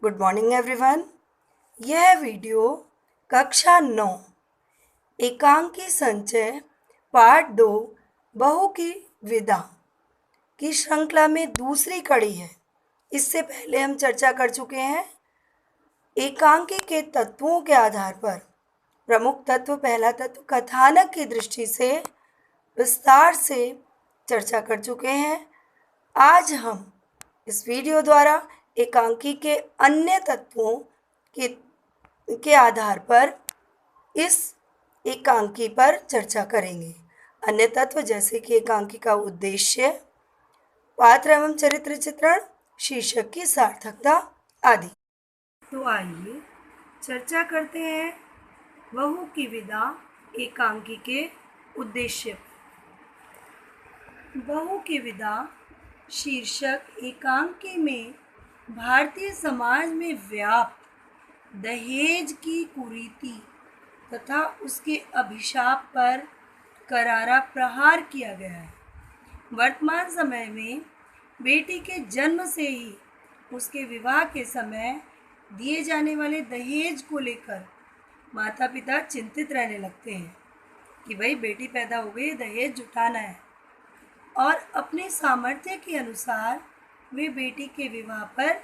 Good morning everyone. यह video कक्षा 9 एकांकी संचय पार्ट 2 बहू की विदा की श्रृंखला में दूसरी कड़ी है। इससे पहले हम चर्चा कर चुके हैं। एकांकी के तत्वों के आधार पर प्रमुख तत्व, पहला तत्व कथानक की दृष्टि से विस्तार से चर्चा कर चुके हैं। आज हम इस वीडियो द्वारा एकांकी के अन्य तत्वों के आधार पर इस एकांकी पर चर्चा करेंगे। अन्य तत्व जैसे कि एकांकी का उद्देश्य, पात्र एवं चरित्र चित्रण, शीर्षक की सार्थकता आदि। तो आइए चर्चा करते हैं बहू की विदा एकांकी के उद्देश्य। बहू की विदा शीर्षक एकांकी में भारतीय समाज में व्याप्त दहेज की कुरीति तथा उसके अभिशाप पर करारा प्रहार किया गया है। वर्तमान समय में बेटी के जन्म से ही उसके विवाह के समय दिए जाने वाले दहेज को लेकर माता पिता चिंतित रहने लगते हैं कि भाई बेटी पैदा हो गई, दहेज जुटाना है, और अपने सामर्थ्य के अनुसार वे बेटी के विवाह पर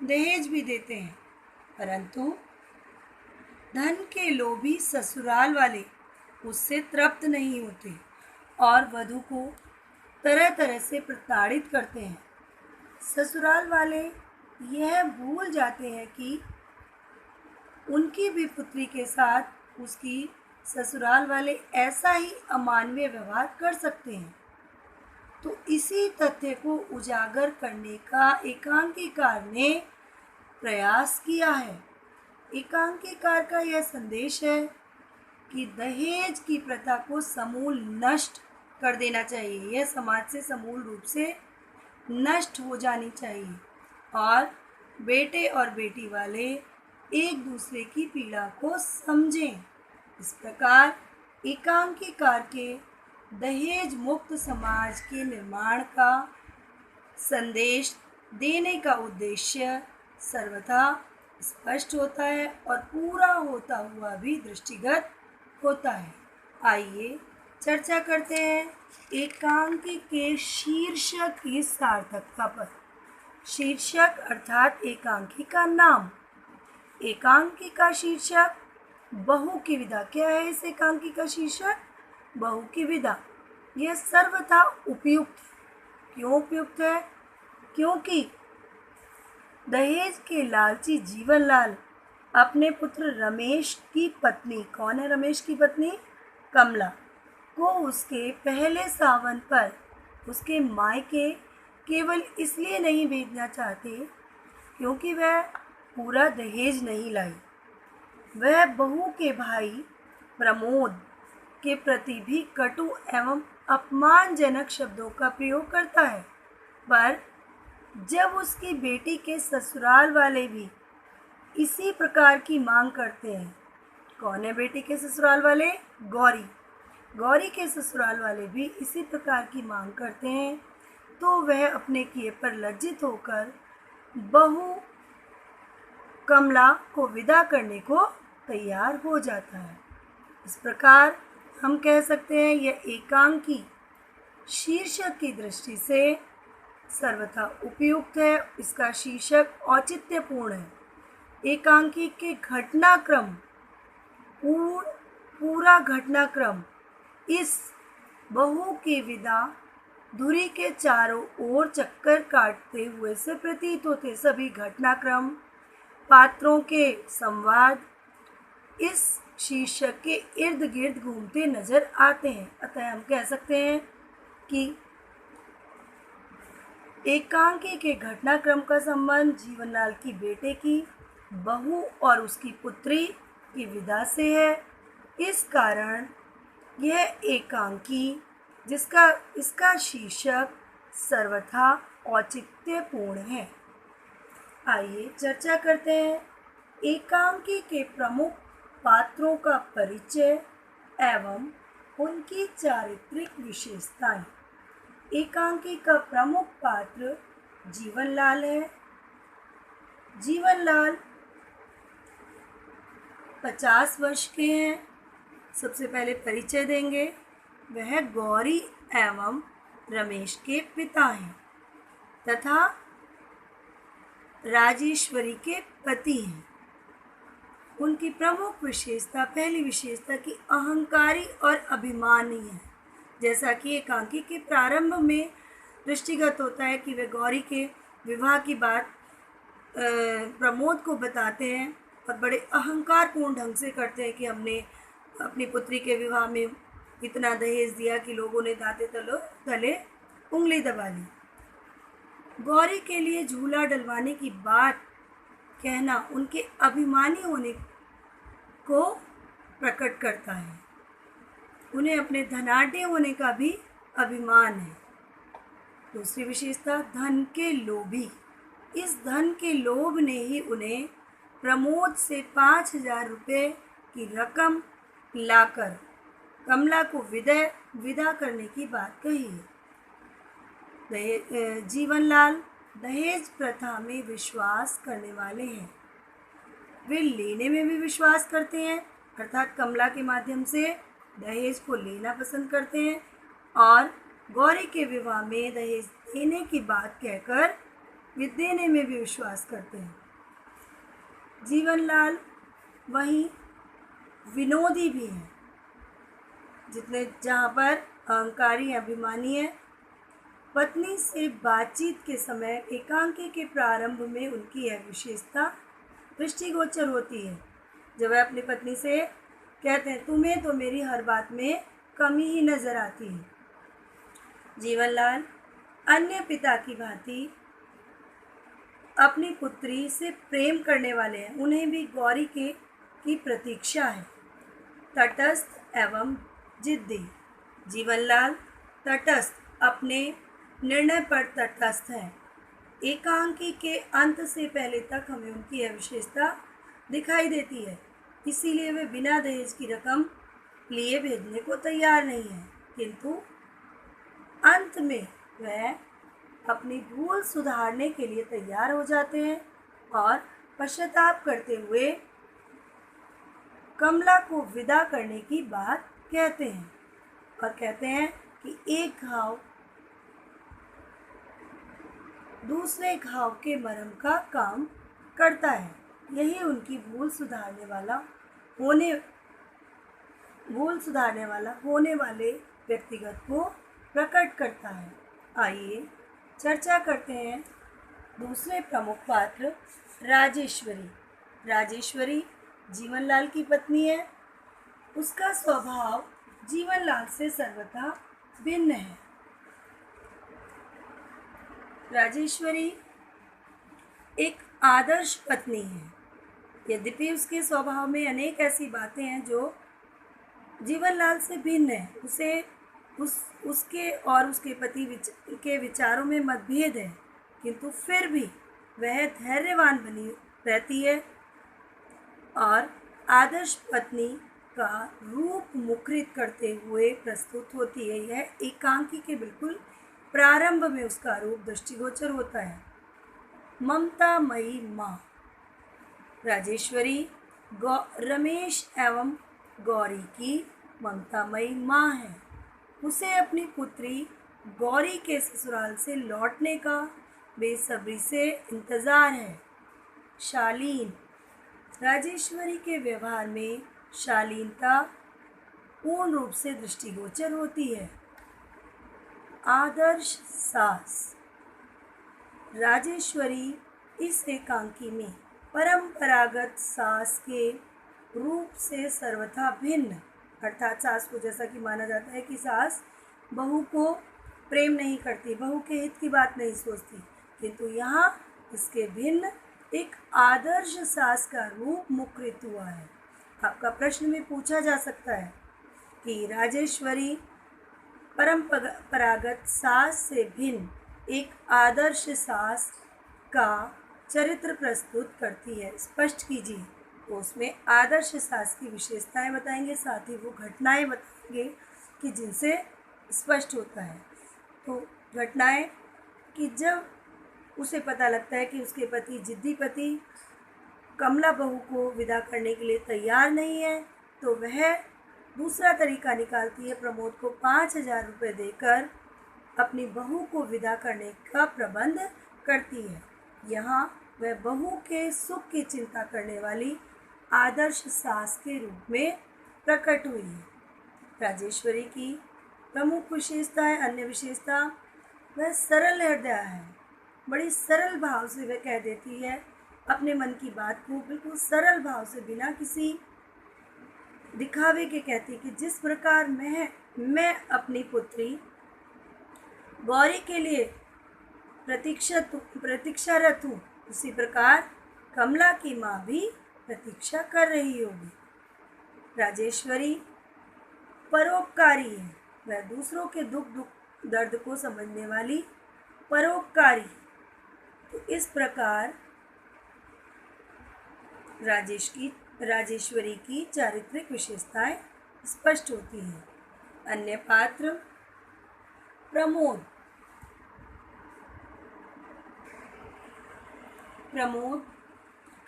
दहेज भी देते हैं। परंतु धन के लोभी ससुराल वाले उससे तृप्त नहीं होते और वधू को तरह तरह से प्रताड़ित करते हैं। ससुराल वाले यह भूल जाते हैं कि उनकी भी पुत्री के साथ उसकी ससुराल वाले ऐसा ही अमानवीय व्यवहार कर सकते हैं। तो इसी तथ्य को उजागर करने का एकांकीकार ने प्रयास किया है। एकांकीकार का यह संदेश है कि दहेज की प्रथा को समूल नष्ट कर देना चाहिए। यह समाज से समूल रूप से नष्ट हो जानी चाहिए और बेटे और बेटी वाले एक दूसरे की पीड़ा को समझें। इस प्रकार एकांकीकार के दहेज मुक्त समाज के निर्माण का संदेश देने का उद्देश्य सर्वथा स्पष्ट होता है और पूरा होता हुआ भी दृष्टिगत होता है। आइए चर्चा करते हैं एकांकी के शीर्षक की सार्थकता पर। शीर्षक अर्थात एकांकी का नाम। एकांकी का शीर्षक बहू की विदा। क्या है इस एकांकी का शीर्षक? बहू की विदा। यह सर्वथा उपयुक्त है। क्यों उपयुक्त है? क्योंकि दहेज के लालची जीवनलाल अपने पुत्र रमेश की पत्नी, कौन है रमेश की पत्नी? कमला को उसके पहले सावन पर उसके मायके केवल इसलिए नहीं भेजना चाहते क्योंकि वह पूरा दहेज नहीं लाई। वह बहू के भाई प्रमोद के प्रति भी कटु एवं अपमानजनक शब्दों का प्रयोग करता है। पर जब उसकी बेटी के ससुराल वाले भी इसी प्रकार की मांग करते हैं, कौन है बेटी के ससुराल वाले? गौरी। गौरी के ससुराल वाले भी इसी प्रकार की मांग करते हैं, तो वह अपने किए पर लज्जित होकर बहू कमला को विदा करने को तैयार हो जाता है। इस प्रकार हम कह सकते हैं यह एकांकी शीर्षक की दृष्टि से सर्वथा उपयुक्त है। इसका शीर्षक औचित्यपूर्ण है। एकांकी के घटनाक्रम, पूरा घटनाक्रम इस बहू की विदा धुरी के चारों ओर चक्कर काटते हुए से प्रतीत होते। सभी घटनाक्रम, पात्रों के संवाद इस शीर्षक के इर्द गिर्द घूमते नजर आते हैं। अतः हम कह सकते हैं कि एकांकी के घटनाक्रम का संबंध जीवनलाल की बेटे की बहू और उसकी पुत्री की विदा से है। इस कारण यह एकांकी इसका शीर्षक सर्वथा औचित्यपूर्ण है। आइए चर्चा करते हैं एकांकी के प्रमुख पात्रों का परिचय एवं उनकी चारित्रिक विशेषताएं। एकांकी का प्रमुख पात्र जीवनलाल है। जीवनलाल 50 वर्ष के हैं। सबसे पहले परिचय देंगे। वह गौरी एवं रमेश के पिता हैं तथा राजेश्वरी के पति हैं। उनकी प्रमुख विशेषता, पहली विशेषता कि अहंकारी और अभिमानी है। जैसा कि एकांकी के प्रारंभ में दृष्टिगत होता है कि वे गौरी के विवाह की बात प्रमोद को बताते हैं और बड़े अहंकारपूर्ण ढंग से करते हैं कि हमने अपनी पुत्री के विवाह में इतना दहेज दिया कि लोगों ने दांते तले उंगली दबा ली। गौरी के लिए झूला डलवाने की बात कहना उनके अभिमानी होने को प्रकट करता है। उन्हें अपने धनाढ्य होने का भी अभिमान है। दूसरी विशेषता, धन के लोभी। इस धन के लोभ ने ही उन्हें प्रमोद से 5,000 रुपये की रकम लाकर कमला को विदा करने की बात कही है। जीवनलाल दहेज प्रथा में विश्वास करने वाले हैं। वे लेने में भी विश्वास करते हैं, अर्थात कमला के माध्यम से दहेज को लेना पसंद करते हैं और गौरी के विवाह में दहेज देने की बात कहकर वे देने में भी विश्वास करते हैं। जीवनलाल वहीं विनोदी भी हैं, जहाँ पर अहंकारी अभिमानी है। पत्नी से बातचीत के समय एकांकी के प्रारंभ में उनकी यह विशेषता दृष्टिगोचर होती है, जब वह अपनी पत्नी से कहते हैं, तुम्हें तो मेरी हर बात में कमी ही नजर आती है। जीवनलाल अन्य पिता की भांति अपनी पुत्री से प्रेम करने वाले हैं। उन्हें भी गौरी की प्रतीक्षा है। तटस्थ एवं जिद्दी। जीवनलाल तटस्थ, अपने निर्णय पर तटस्थ हैं। एकांकी के अंत से पहले तक हमें उनकी यह विशेषता दिखाई देती है। इसीलिए वे बिना दहेज की रकम लिए भेजने को तैयार नहीं हैं, किंतु अंत में वह अपनी भूल सुधारने के लिए तैयार हो जाते हैं और पश्चाताप करते हुए कमला को विदा करने की बात कहते हैं और कहते हैं कि एक घाव दूसरे घाव के मरहम का काम करता है। यही उनकी भूल सुधारने वाला होने वाले व्यक्तिगत को प्रकट करता है। आइए चर्चा करते हैं दूसरे प्रमुख पात्र राजेश्वरी। राजेश्वरी जीवनलाल की पत्नी है। उसका स्वभाव जीवनलाल से सर्वथा भिन्न है। राजेश्वरी एक आदर्श पत्नी है, यद्यपि उसके स्वभाव में अनेक ऐसी बातें हैं जो जीवनलाल से भिन्न है। उसके और उसके पति के विचारों में मतभेद है, किंतु फिर भी वह धैर्यवान बनी रहती है और आदर्श पत्नी का रूप मुखरित करते हुए प्रस्तुत होती है। यह एकांकी के बिल्कुल प्रारंभ में उसका रूप दृष्टिगोचर होता है। ममतामयी माँ। राजेश्वरी रमेश एवं गौरी की ममतामयी माँ है। उसे अपनी पुत्री गौरी के ससुराल से लौटने का बेसब्री से इंतज़ार है। शालीन। राजेश्वरी के व्यवहार में शालीनता पूर्ण रूप से दृष्टिगोचर होती है। आदर्श सास। राजेश्वरी इस एकांकी में परंपरागत सास के रूप से सर्वथा भिन्न, अर्थात सास को जैसा कि माना जाता है कि सास बहू को प्रेम नहीं करती, बहू के हित की बात नहीं सोचती, किंतु यहाँ इसके भिन्न एक आदर्श सास का रूप मुखरित हुआ है। आपका प्रश्न में पूछा जा सकता है कि राजेश्वरी परंपरागत सास से भिन्न एक आदर्श सास का चरित्र प्रस्तुत करती है, स्पष्ट कीजिए। तो उसमें आदर्श सास की विशेषताएं बताएंगे, साथ ही वो घटनाएं बताएंगे कि जिनसे स्पष्ट होता है। तो घटनाएं कि जब उसे पता लगता है कि उसके पति जिद्दी पति कमला बहू को विदा करने के लिए तैयार नहीं है, तो वह दूसरा तरीका निकालती है, प्रमोद को 5,000 रुपये देकर अपनी बहू को विदा करने का प्रबंध करती है। यहाँ वह बहू के सुख की चिंता करने वाली आदर्श सास के रूप में प्रकट हुई है। राजेश्वरी की प्रमुख विशेषता है, अन्य विशेषता, वह सरल हृदय है। बड़ी सरल भाव से वह कह देती है अपने मन की बात को, बिल्कुल सरल भाव से, बिना किसी दिखावे के कहती कि जिस प्रकार मैं अपनी पुत्री गौरी के लिए प्रतीक्षारत हूँ, उसी प्रकार कमला की माँ भी प्रतीक्षा कर रही होगी। राजेश्वरी परोपकारी है, वह दूसरों के दुख दर्द को समझने वाली परोपकारी। तो इस प्रकार राजेश्वरी की चारित्रिक विशेषताएं स्पष्ट होती हैं। अन्य पात्र, प्रमोद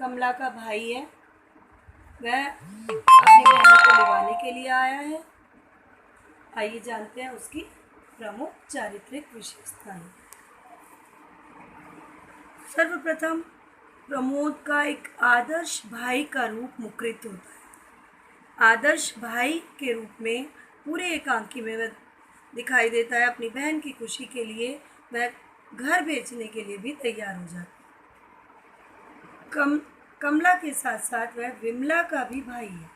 कमला का भाई है, वह अपनी बहन को निभाने के लिए आया है। आइए जानते हैं उसकी प्रमुख चारित्रिक विशेषताएं। सर्वप्रथम प्रमोद का एक आदर्श भाई का रूप मुखरित होता है। आदर्श भाई के रूप में पूरे एकांकी में वह दिखाई देता है। अपनी बहन की खुशी के लिए वह घर बेचने के लिए भी तैयार हो जाता है। कमला के साथ साथ वह विमला का भी भाई है,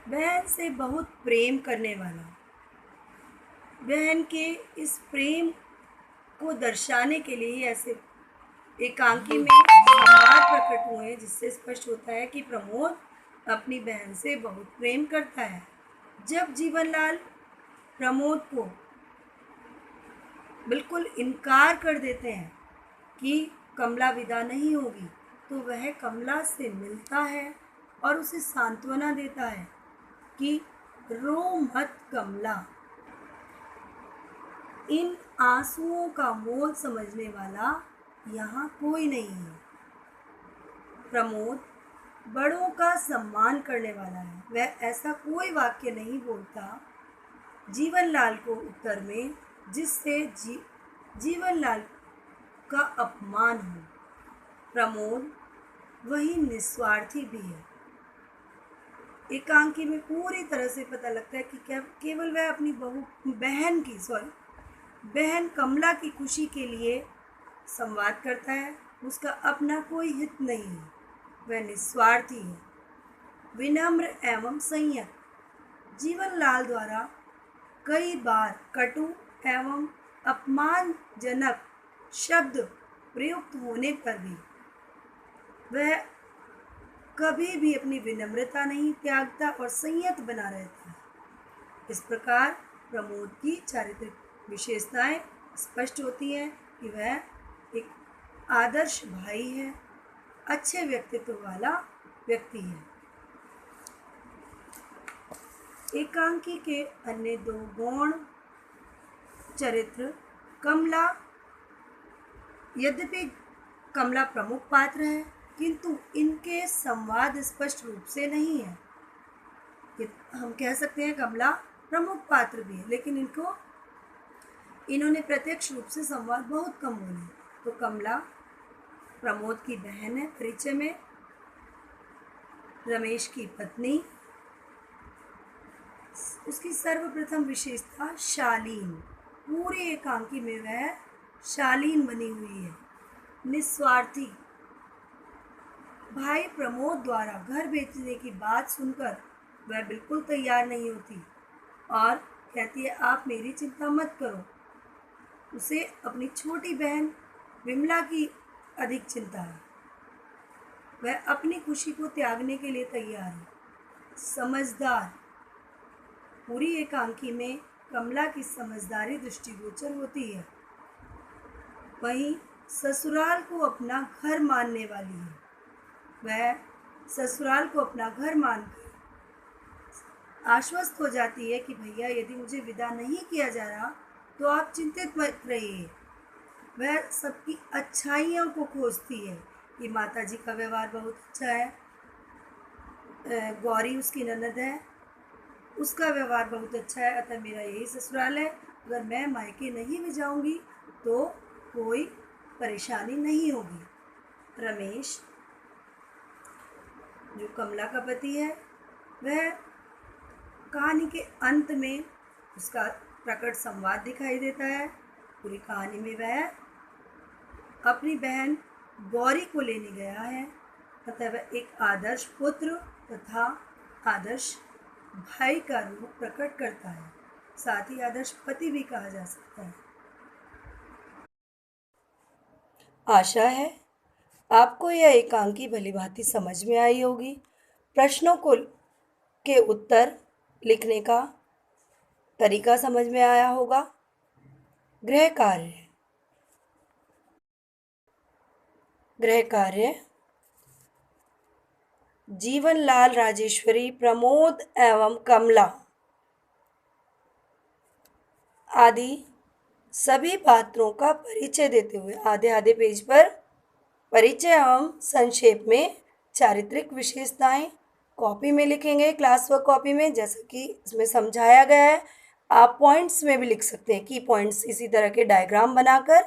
बहन से बहुत प्रेम करने वाला। बहन के इस प्रेम को दर्शाने के लिए ऐसे एकांकी में संवाद प्रकट हुए हैं, जिससे स्पष्ट होता है कि प्रमोद अपनी बहन से बहुत प्रेम करता है। जब जीवनलाल प्रमोद को बिल्कुल इनकार कर देते हैं कि कमला विदा नहीं होगी, तो वह कमला से मिलता है और उसे सांत्वना देता है कि रो मत कमला, इन आंसुओं का मोल समझने वाला यहाँ कोई नहीं है। प्रमोद बड़ों का सम्मान करने वाला है, वह ऐसा कोई वाक्य नहीं बोलता जीवनलाल को उत्तर में जिससे जीवनलाल का अपमान हो। प्रमोद वही निस्वार्थी भी है। एकांकी में पूरी तरह से पता लगता है कि केवल वह अपनी बहन कमला की खुशी के लिए संवाद करता है, उसका अपना कोई हित नहीं है, वह निस्वार्थी है, विनम्र एवं संयत। जीवनलाल द्वारा कई बार कटु एवं अपमानजनक शब्द प्रयुक्त होने पर भी वह कभी भी अपनी विनम्रता नहीं त्यागता और संयत बना रहता है। इस प्रकार प्रमोद की चारित्रिक विशेषताएं स्पष्ट होती हैं कि वह एक आदर्श भाई है, अच्छे व्यक्तित्व वाला व्यक्ति है। एकांकी के अन्य दो गौण चरित्र, कमला, यद्यपि कमला प्रमुख पात्र है, किंतु इनके संवाद स्पष्ट रूप से नहीं है। हम कह सकते हैं कमला प्रमुख पात्र भी है, लेकिन इन्होंने प्रत्यक्ष रूप से संवाद बहुत कम बोले। तो कमला प्रमोद की बहन है, परिचय में रमेश की पत्नी। उसकी सर्वप्रथम विशेषता शालीन, पूरे एकांकी में वह शालीन बनी हुई है, निस्वार्थी। भाई प्रमोद द्वारा घर बेचने की बात सुनकर वह बिल्कुल तैयार नहीं होती और कहती है आप मेरी चिंता मत करो। उसे अपनी छोटी बहन विमला की अधिक चिंता है, वह अपनी खुशी को त्यागने के लिए तैयार है, समझदार। पूरी एकांकी में कमला की समझदारी दृष्टिगोचर होती है। वहीं ससुराल को अपना घर मानने वाली है, वह ससुराल को अपना घर मानकर आश्वस्त हो जाती है कि भैया यदि मुझे विदा नहीं किया जा रहा तो आप चिंतित मत रहिए, वह सबकी अच्छाइयों को खोजती है कि माता जी का व्यवहार बहुत अच्छा है, गौरी उसकी ननद है, उसका व्यवहार बहुत अच्छा है, अतः मेरा यही ससुराल है, अगर मैं मायके नहीं भी जाऊंगी तो कोई परेशानी नहीं होगी। रमेश जो कमला का पति है, वह कहानी के अंत में उसका प्रकट संवाद दिखाई देता है। पूरी कहानी में वह अपनी बहन गौरी को लेने गया है, अतः वह एक आदर्श पुत्र तथा आदर्श भाई का रूप प्रकट करता है, साथ ही आदर्श पति भी कहा जा सकता है। आशा है आपको यह एकांकी भलीभांति समझ में आई होगी। प्रश्नों को के उत्तर लिखने का तरीका समझ में आया होगा। गृह कार्य। गृह कार्य जीवनलाल, राजेश्वरी, प्रमोद एवं कमला आदि सभी पात्रों का परिचय देते हुए आधे आधे पेज पर परिचय एवं संक्षेप में चारित्रिक विशेषताएं कॉपी में लिखेंगे, क्लास वर्क कॉपी में, जैसा कि इसमें समझाया गया है। आप पॉइंट्स में भी लिख सकते हैं, की पॉइंट्स, इसी तरह के डायग्राम बनाकर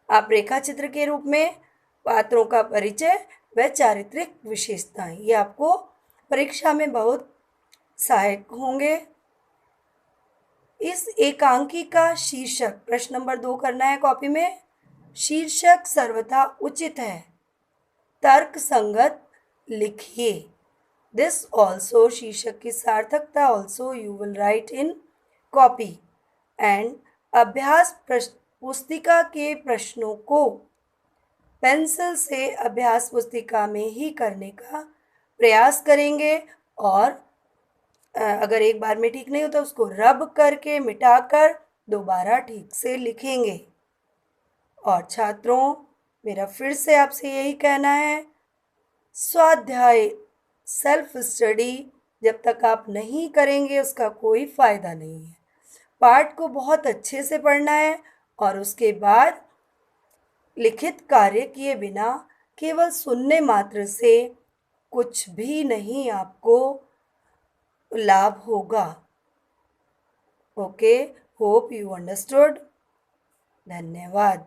आप रेखा चित्र के रूप में पात्रों का परिचय व चारित्रिक विशेषताएं, ये आपको परीक्षा में बहुत सहायक होंगे। इस एकांकी का शीर्षक प्रश्न नंबर 2 करना है कॉपी में। शीर्षक सर्वथा उचित है, तर्क संगत लिखिए। दिस ऑल्सो, शीर्षक की सार्थकता also you will write in copy. And अभ्यास पुस्तिका के प्रश्नों को पेंसिल से अभ्यास पुस्तिका में ही करने का प्रयास करेंगे, और अगर एक बार में ठीक नहीं होता उसको रब करके मिटाकर दोबारा ठीक से लिखेंगे। और छात्रों, मेरा फिर से आपसे यही कहना है, स्वाध्याय सेल्फ स्टडी जब तक आप नहीं करेंगे उसका कोई फ़ायदा नहीं है। पाठ को बहुत अच्छे से पढ़ना है और उसके बाद लिखित कार्य किए बिना केवल सुनने मात्र से कुछ भी नहीं आपको लाभ होगा। Okay, hope you understood. धन्यवाद।